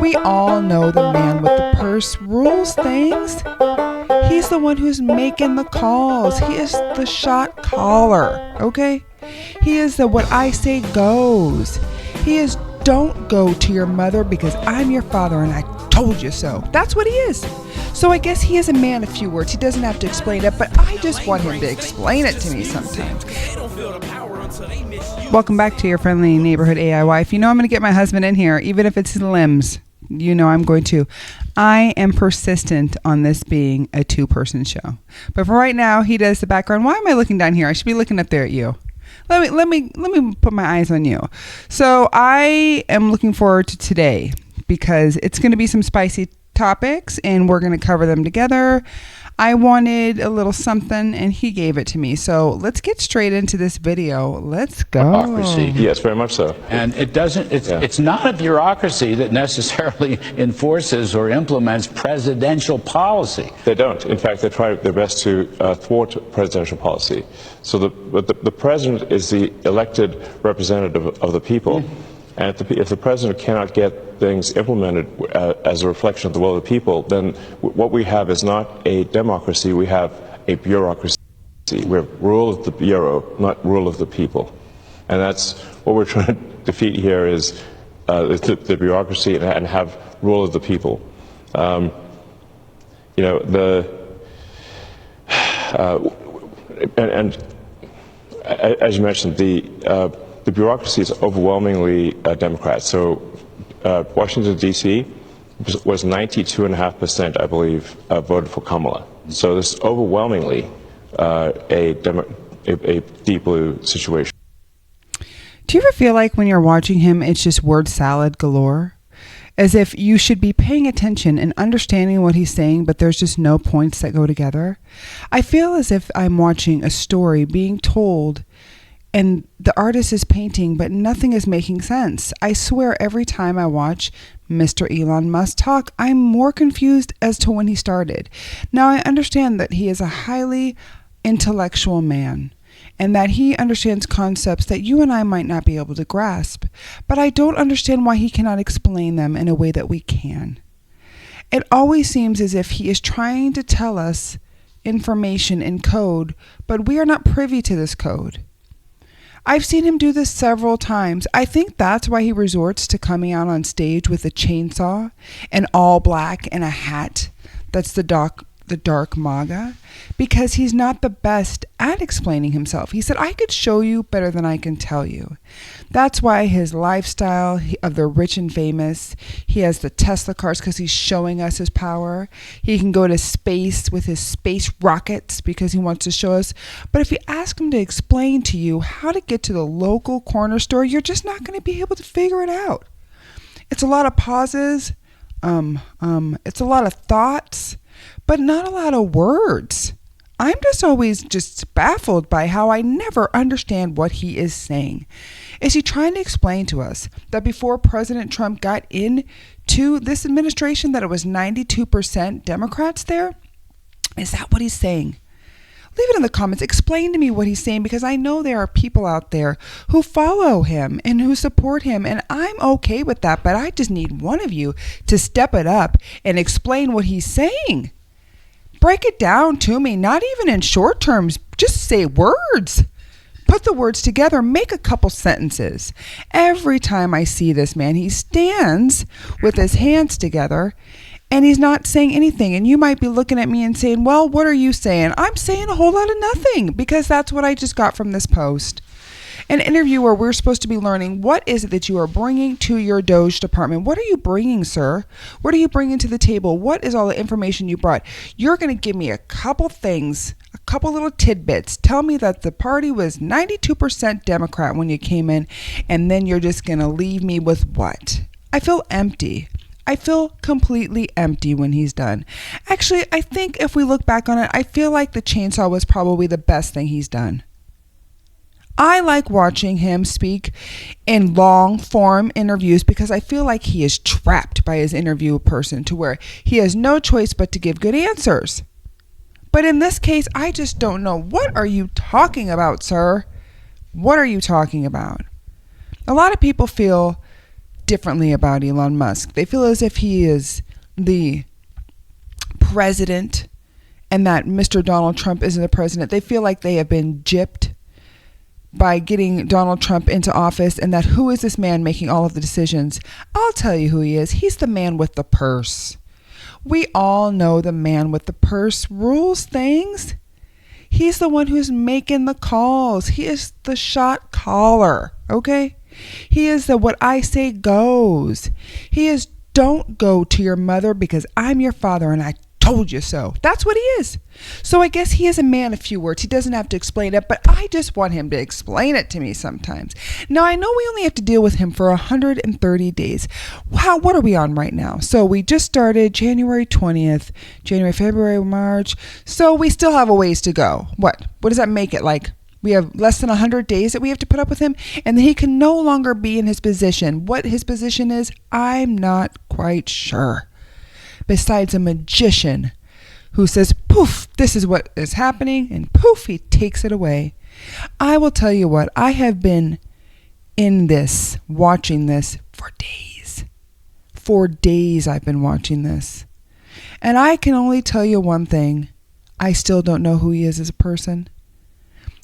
We all know the man with the purse rules things. He's the one who's making the calls. He is the shot caller, okay? He is the what I say goes. He is don't go to your mother because I'm your father and I told you so. That's what he is. So I guess he is a man of few words. He doesn't have to explain it, but I just want him to explain it to me sometimes. Welcome back to your friendly neighborhood AI wife. You know I'm going to get my husband in here, even if it's his limbs. You know I'm going to. I am persistent on this being a two-person show. But for right now, he does the background. Why am I looking down here? I should be looking up there at you. Let me put my eyes on you. So I am looking forward to today because it's going to be some spicy topics and we're going to cover them together. I wanted a little something and he gave it to me. So let's get straight into this video. Let's go. Bureaucracy. Yes, very much so. And it's not a bureaucracy that necessarily enforces or implements presidential policy. They don't. In fact, they try their best to thwart presidential policy. So the president is the elected representative of the people. Mm-hmm. And if the president cannot get things implemented as a reflection of the will of the people, then what we have is not a democracy, we have a bureaucracy. We have rule of the bureau, not rule of the people. And that's what we're trying to defeat here is the bureaucracy and have rule of the people. And as you mentioned, the bureaucracy is overwhelmingly Democrat. So Washington, D.C. was 92.5%, I believe, voted for Kamala. So this is overwhelmingly a deep blue situation. Do you ever feel like when you're watching him, it's just word salad galore? As if you should be paying attention and understanding what he's saying, but there's just no points that go together. I feel as if I'm watching a story being told and the artist is painting, but nothing is making sense. I swear every time I watch Mr. Elon Musk talk, I'm more confused as to when he started. Now I understand that he is a highly intellectual man and that he understands concepts that you and I might not be able to grasp, but I don't understand why he cannot explain them in a way that we can. It always seems as if he is trying to tell us information in code, but we are not privy to this code. I've seen him do this several times. I think that's why he resorts to coming out on stage with a chainsaw and all black and a hat. That's the dark MAGA, because he's not the best at explaining himself. He said, I could show you better than I can tell you. That's why his lifestyle of the rich and famous, he has the Tesla cars because he's showing us his power. He can go to space with his space rockets because he wants to show us. But if you ask him to explain to you how to get to the local corner store, you're just not going to be able to figure it out. It's a lot of pauses. It's a lot of thoughts, but not a lot of words. I'm just always just baffled by how I never understand what he is saying. Is he trying to explain to us that before President Trump got into this administration that it was 92% Democrats there? Is that what he's saying? Leave it in the comments. Explain to me what he's saying, because I know there are people out there who follow him and who support him, and I'm okay with that, but I just need one of you to step it up and explain what he's saying. Break it down to me, not even in short terms. Just say words. Put the words together. Make a couple sentences. Every time I see this man, he stands with his hands together and he's not saying anything. And you might be looking at me and saying, well, what are you saying? I'm saying a whole lot of nothing, because that's what I just got from this post. An interview where we're supposed to be learning, what is it that you are bringing to your Doge department? What are you bringing, sir? What are you bringing to the table? What is all the information you brought? You're going to give me a couple things, a couple little tidbits. Tell me that the party was 92% Democrat when you came in, and then you're just going to leave me with what? I feel empty. I feel completely empty when he's done. Actually, I think if we look back on it, I feel like the chainsaw was probably the best thing he's done. I like watching him speak in long form interviews because I feel like he is trapped by his interview person to where he has no choice but to give good answers. But in this case, I just don't know. What are you talking about, sir? What are you talking about? A lot of people feel differently about Elon Musk. They feel as if he is the president and that Mr. Donald Trump isn't the president. They feel like they have been gypped by getting Donald Trump into office, and that who is this man making all of the decisions? I'll tell you who he is. He's the man with the purse. We all know the man with the purse rules things. He's the one who's making the calls. He is the shot caller, okay? He is the what I say goes. He is don't go to your mother because I'm your father and I told you so. That's what he is. So I guess he is a man of few words. He doesn't have to explain it, but I just want him to explain it to me sometimes. Now, I know we only have to deal with him for 130 days. Wow, what are we on right now? So we just started January 20th, January, February, March. So we still have a ways to go. What does that make it like? We have less than 100 days that we have to put up with him, and then he can no longer be in his position. What his position is, I'm not quite sure. Besides a magician who says, poof, this is what is happening, and poof, he takes it away. I will tell you what, I have been in this, watching this for days. For days I've been watching this. And I can only tell you one thing. I still don't know who he is as a person.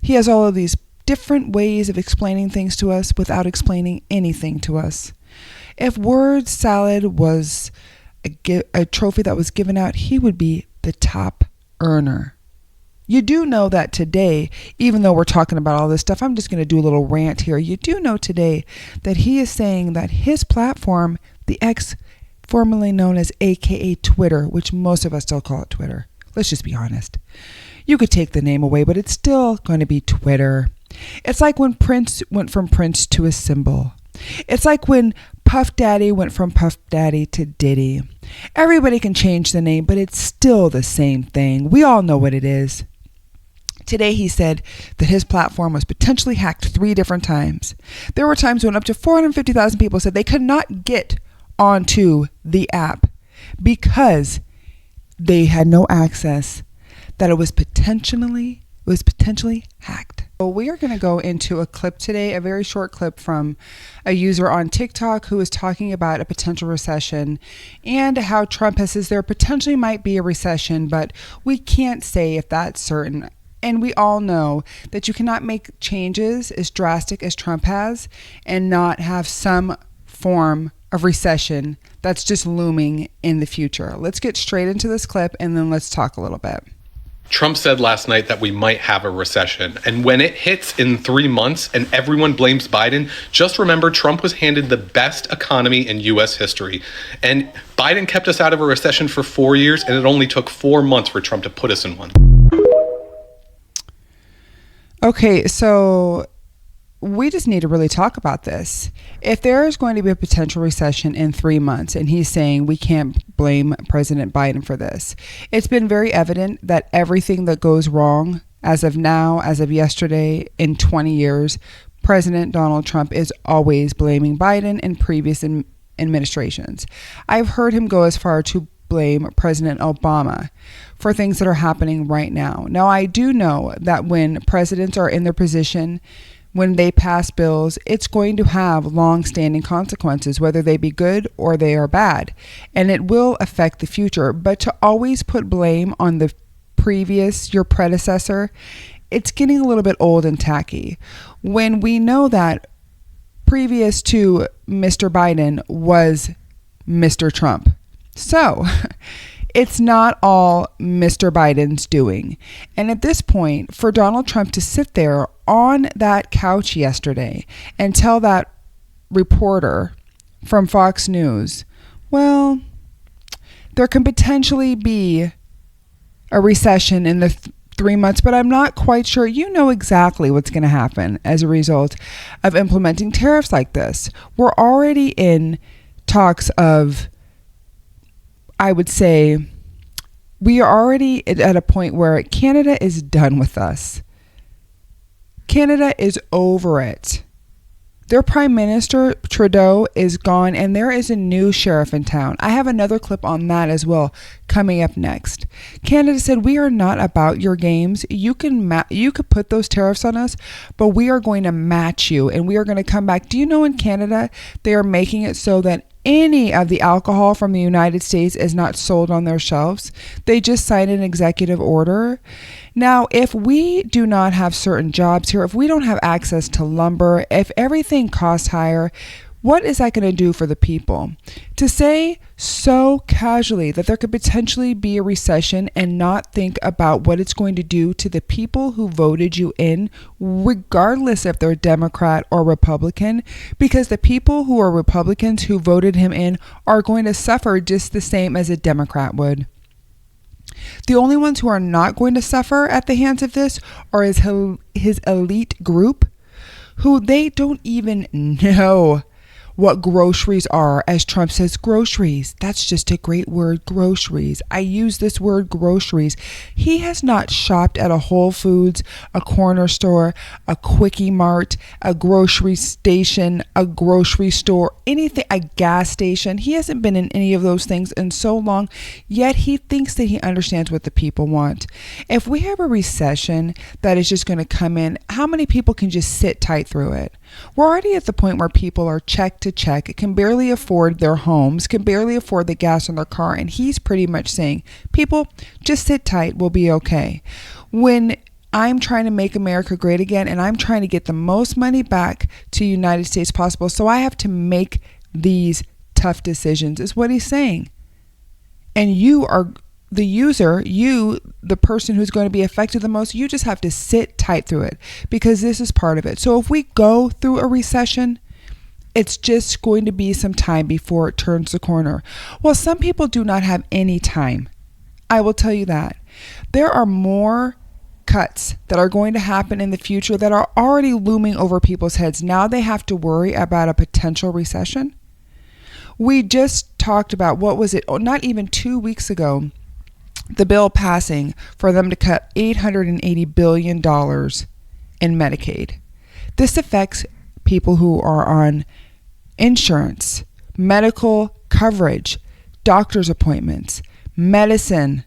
He has all of these different ways of explaining things to us without explaining anything to us. If word salad was a trophy that was given out, he would be the top earner. You do know that today, even though we're talking about all this stuff, I'm just going to do a little rant here. You do know today that he is saying that his platform, the X, formerly known as AKA Twitter, which most of us still call it Twitter. Let's just be honest. You could take the name away, but it's still going to be Twitter. It's like when Prince went from Prince to a symbol. It's like when Puff Daddy went from Puff Daddy to Diddy. Everybody can change the name, but it's still the same thing. We all know what it is. Today he said that his platform was potentially hacked 3 different times. There were times when up to 450,000 people said they could not get onto the app because they had no access, that it was potentially hacked. So we are going to go into a clip today, a very short clip from a user on TikTok who is talking about a potential recession and how Trump says there potentially might be a recession, but we can't say if that's certain. And we all know that you cannot make changes as drastic as Trump has and not have some form of recession that's just looming in the future. Let's get straight into this clip and then let's talk a little bit. Trump said last night that we might have a recession. And when it hits in 3 months and everyone blames Biden, just remember Trump was handed the best economy in U.S. history. And Biden kept us out of a recession for 4 years, and it only took 4 months for Trump to put us in one. Okay, so we just need to really talk about this. If there is going to be a potential recession in 3 months, and he's saying we can't blame President Biden for this, it's been very evident that everything that goes wrong as of now, as of yesterday, in 20 years, President Donald Trump is always blaming Biden and previous administrations. I've heard him go as far to blame President Obama for things that are happening right now. Now, I do know that when presidents are in their position, when they pass bills, it's going to have long-standing consequences, whether they be good or they are bad, and it will affect the future. But to always put blame on the your predecessor, it's getting a little bit old and tacky. When we know that previous to Mr. Biden was Mr. Trump. So it's not all Mr. Biden's doing. And at this point, for Donald Trump to sit there on that couch yesterday and tell that reporter from Fox News, well, there can potentially be a recession in the 3 months, but I'm not quite sure. You know exactly what's going to happen as a result of implementing tariffs like this. We're already in talks of, I would say, we are already at a point where Canada is done with us. Canada is over it. Their Prime Minister, Trudeau, is gone, and there is a new sheriff in town. I have another clip on that as well coming up next. Canada said, we are not about your games. You could put those tariffs on us, but we are going to match you, and we are going to come back. Do you know in Canada, they are making it so that any of the alcohol from the United States is not sold on their shelves? They just signed an executive order. Now, if we do not have certain jobs here, if we don't have access to lumber, if everything costs higher, what is that going to do for the people? To say so casually that there could potentially be a recession and not think about what it's going to do to the people who voted you in, regardless if they're Democrat or Republican, because the people who are Republicans who voted him in are going to suffer just the same as a Democrat would. The only ones who are not going to suffer at the hands of this are his elite group, who they don't even know what groceries are. As Trump says, groceries. That's just a great word, groceries. I use this word groceries. He has not shopped at a Whole Foods, a corner store, a Quickie Mart, a grocery station, a grocery store, anything, a gas station. He hasn't been in any of those things in so long, yet he thinks that he understands what the people want. If we have a recession that is just going to come in, how many people can just sit tight through it? We're already at the point where people are check to check, can barely afford their homes, can barely afford the gas in their car, and he's pretty much saying, people, just sit tight, we'll be okay. When I'm trying to make America great again, and I'm trying to get the most money back to the United States possible, so I have to make these tough decisions, is what he's saying. And you are the user, you, the person who's going to be affected the most, you just have to sit tight through it, because this is part of it. So if we go through a recession, it's just going to be some time before it turns the corner. Well, some people do not have any time. I will tell you that. There are more cuts that are going to happen in the future that are already looming over people's heads. Now they have to worry about a potential recession. We just talked about, what was it? Oh, not even 2 weeks ago, the bill passing for them to cut $880 billion in Medicaid. This affects people who are on insurance, medical coverage, doctor's appointments, medicine.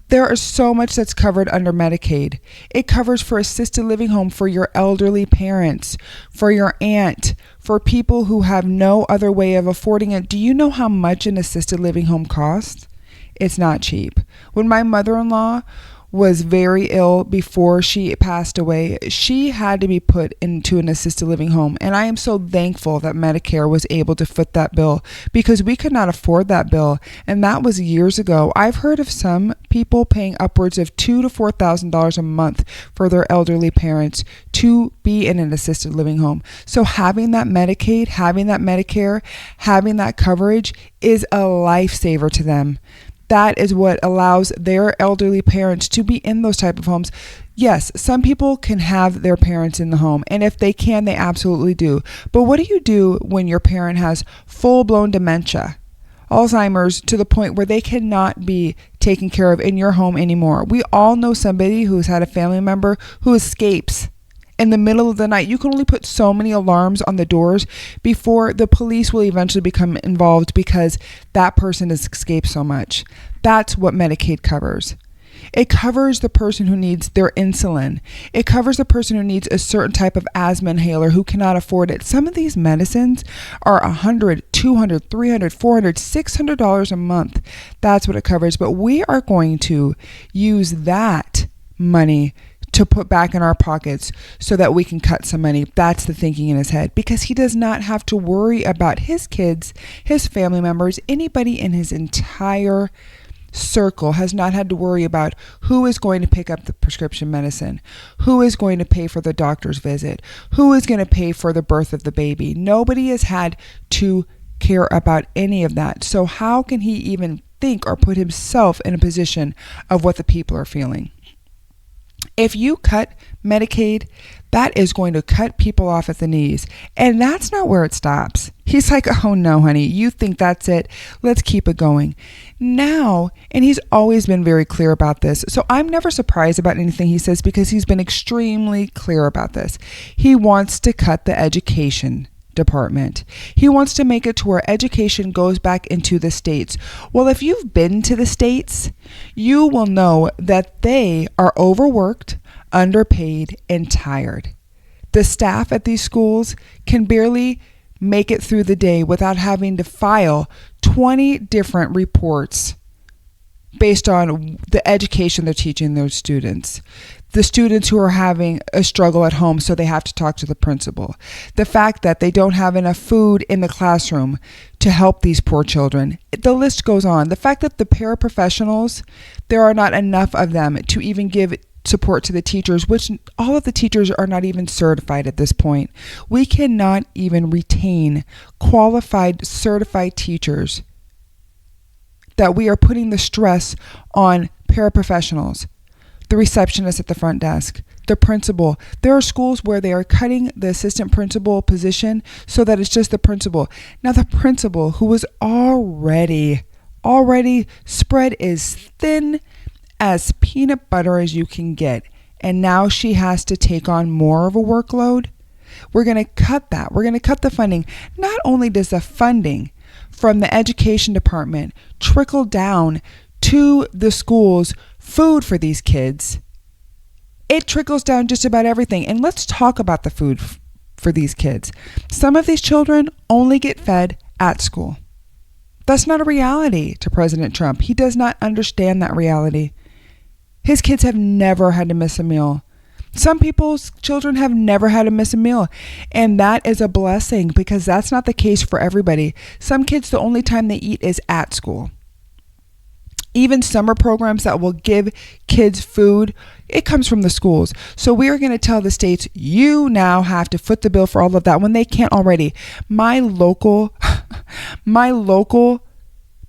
There is so much that's covered under Medicaid. It covers for assisted living home for your elderly parents, for your aunt, for people who have no other way of affording it. Do you know how much an assisted living home costs? It's not cheap. When my mother-in-law was very ill before she passed away, she had to be put into an assisted living home. And I am so thankful that Medicare was able to foot that bill, because we could not afford that bill. And that was years ago. I've heard of some people paying upwards of $2,000 to $4,000 a month for their elderly parents to be in an assisted living home. So having that Medicaid, having that Medicare, having that coverage is a lifesaver to them. That is what allows their elderly parents to be in those type of homes. Yes, some people can have their parents in the home, and if they can, they absolutely do. But what do you do when your parent has full-blown dementia, Alzheimer's, to the point where they cannot be taken care of in your home anymore? We all know somebody who's had a family member who escapes in the middle of the night. You can only put so many alarms on the doors before the police will eventually become involved, because that person has escaped so much. That's what Medicaid covers. It covers the person who needs their insulin. It covers the person who needs a certain type of asthma inhaler who cannot afford it. Some of these medicines are $100, $200, $300, $400, $600 a month. That's what it covers. But we are going to use that money to put back in our pockets so that we can cut some money. That's the thinking in his head, because he does not have to worry about his kids, his family members, anybody in his entire circle has not had to worry about who is going to pick up the prescription medicine, who is going to pay for the doctor's visit, who is going to pay for the birth of the baby. Nobody has had to care about any of that. So how can he even think or put himself in a position of what the people are feeling? If you cut Medicaid, that is going to cut people off at the knees. And that's not where it stops. He's like, oh no, honey, you think that's it? Let's keep it going. Now, and he's always been very clear about this. So I'm never surprised about anything he says because he's been extremely clear about this. He wants to cut the education department. He wants to make it to where education goes back into the states. Well, if you've been to the states, you will know that they are overworked, underpaid, and tired. The staff at these schools can barely make it through the day without having to file 20 different reports based on the education they're teaching their students. The students who are having a struggle at home, so they have to talk to the principal. The fact that they don't have enough food in the classroom to help these poor children. The list goes on. The fact that the paraprofessionals, there are not enough of them to even give support to the teachers, which all of the teachers are not even certified at this point. We cannot even retain qualified, certified teachers. That we are putting the stress on paraprofessionals, the receptionist at the front desk, the principal. There are schools where they are cutting the assistant principal position so that it's just the principal. Now the principal, who was already spread as thin as peanut butter as you can get, and now she has to take on more of a workload. We're going to cut that. We're going to cut the funding. Not only does the funding from the education department trickle down to the schools, food for these kids, it trickles down just about everything. And let's talk about the food for these kids. Some of these children only get fed at school. That's not a reality to President Trump. He does not understand that reality. His kids have never had to miss a meal. Some people's children have never had to miss a meal, and that is a blessing because that's not the case for everybody. Some kids, the only time they eat is at school. Even summer programs that will give kids food, it comes from the schools. So we are going to tell the states, you now have to foot the bill for all of that when they can't already. My local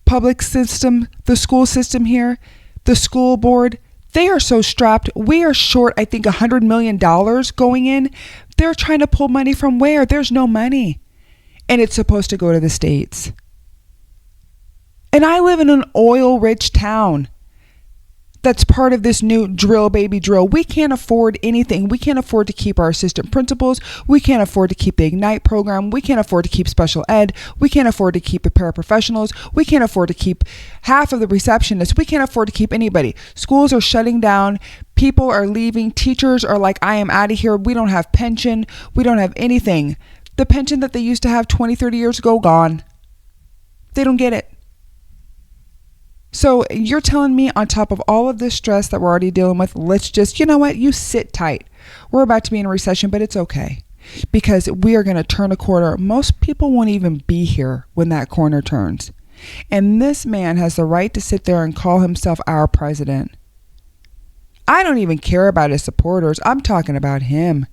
public system, the school system here, the school board, they are so strapped. We are short, I think, $100 million going in. They're trying to pull money from where? There's no money. And it's supposed to go to the states. And I live in an oil-rich town that's part of this new drill, baby, drill. We can't afford anything. We can't afford to keep our assistant principals. We can't afford to keep the Ignite program. We can't afford to keep special ed. We can't afford to keep the paraprofessionals. We can't afford to keep half of the receptionists. We can't afford to keep anybody. Schools are shutting down. People are leaving. Teachers are like, I am out of here. We don't have pension. We don't have anything. The pension that they used to have 20, 30 years ago, gone. They don't get it. So you're telling me on top of all of this stress that we're already dealing with, let's just, you know what, you sit tight. We're about to be in a recession, but it's okay because we are going to turn a corner. Most people won't even be here when that corner turns. And this man has the right to sit there and call himself our president. I don't even care about his supporters. I'm talking about him.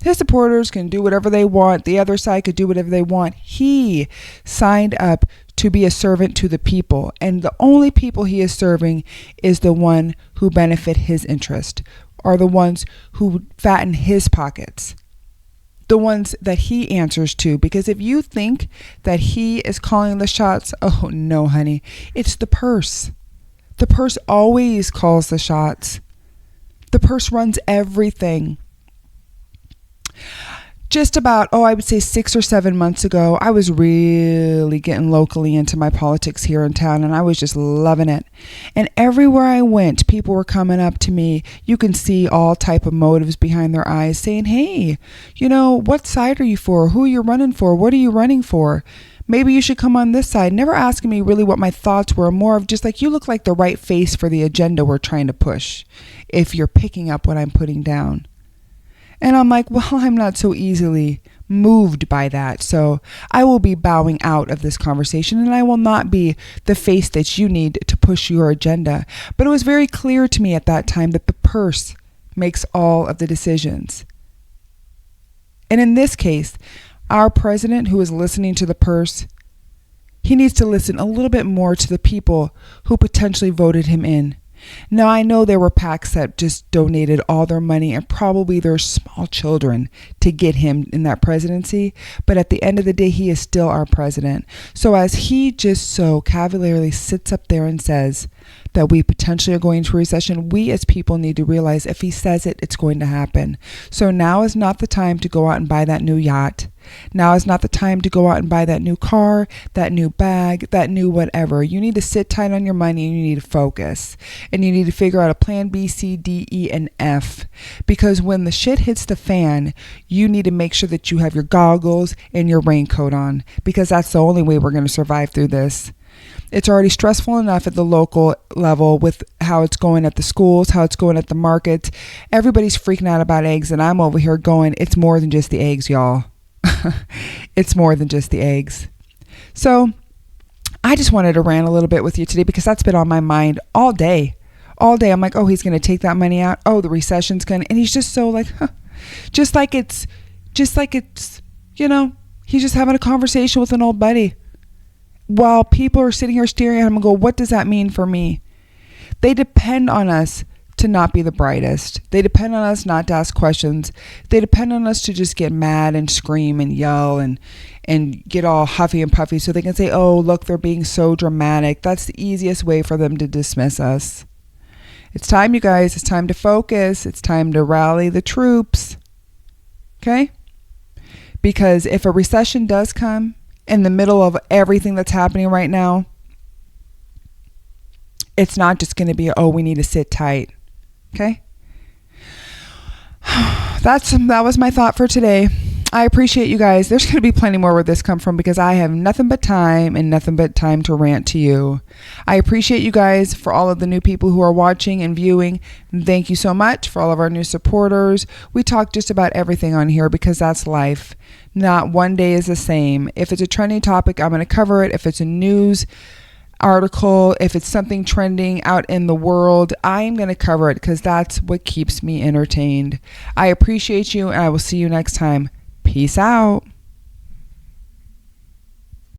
His supporters can do whatever they want. The other side could do whatever they want. He signed up to be a servant to the people. And the only people he is serving is the one who benefit his interest, are the ones who fatten his pockets, the ones that he answers to. Because if you think that he is calling the shots, oh no, honey, it's the purse. The purse always calls the shots. The purse runs everything. Just about, I would say 6 or 7 months ago, I was really getting locally into my politics here in town, and I was just loving it. And everywhere I went, people were coming up to me. You can see all type of motives behind their eyes saying, hey, what side are you for? Who are you running for? What are you running for? Maybe you should come on this side. Never asking me really what my thoughts were, more of just like, you look like the right face for the agenda we're trying to push, if you're picking up what I'm putting down. And I'm like, well, I'm not so easily moved by that. So I will be bowing out of this conversation, and I will not be the face that you need to push your agenda. But it was very clear to me at that time that the purse makes all of the decisions. And in this case, our president, who is listening to the purse, he needs to listen a little bit more to the people who potentially voted him in. Now, I know there were PACs that just donated all their money and probably their small children to get him in that presidency. But at the end of the day, he is still our president. So as he just so cavalierly sits up there and says that we potentially are going into a recession, we as people need to realize if he says it, it's going to happen. So now is not the time to go out and buy that new yacht. Now is not the time to go out and buy that new car, that new bag, that new whatever. You need to sit tight on your money and you need to focus. And you need to figure out a plan B, C, D, E, and F. Because when the shit hits the fan, you need to make sure that you have your goggles and your raincoat on. Because that's the only way we're going to survive through this. It's already stressful enough at the local level with how it's going at the schools, how it's going at the markets. Everybody's freaking out about eggs, and I'm over here going, it's more than just the eggs, y'all. It's more than just the eggs. So I just wanted to rant a little bit with you today because that's been on my mind all day. All day I'm like, oh, he's going to take that money out. Oh, the recession's going to, and he's just so like, huh. Just like it's, you know, he's just having a conversation with an old buddy. While people are sitting here staring at him and go, what does that mean for me? They depend on us to not be the brightest. They depend on us not to ask questions. They depend on us to just get mad and scream and yell and get all huffy and puffy so they can say, oh, look, they're being so dramatic. That's the easiest way for them to dismiss us. It's time, you guys. It's time to focus. It's time to rally the troops. Okay? Because if a recession does come in the middle of everything that's happening right now, it's not just going to be, oh, we need to sit tight. Okay? That was my thought for today. I appreciate you guys. There's going to be plenty more where this come from because I have nothing but time and nothing but time to rant to you. I appreciate you guys for all of the new people who are watching and viewing. Thank you so much for all of our new supporters. We talk just about everything on here because that's life. Not one day is the same. If it's a trending topic, I'm going to cover it. If it's a news article, if it's something trending out in the world, I'm going to cover it because that's what keeps me entertained. I appreciate you and I will see you next time. Peace out.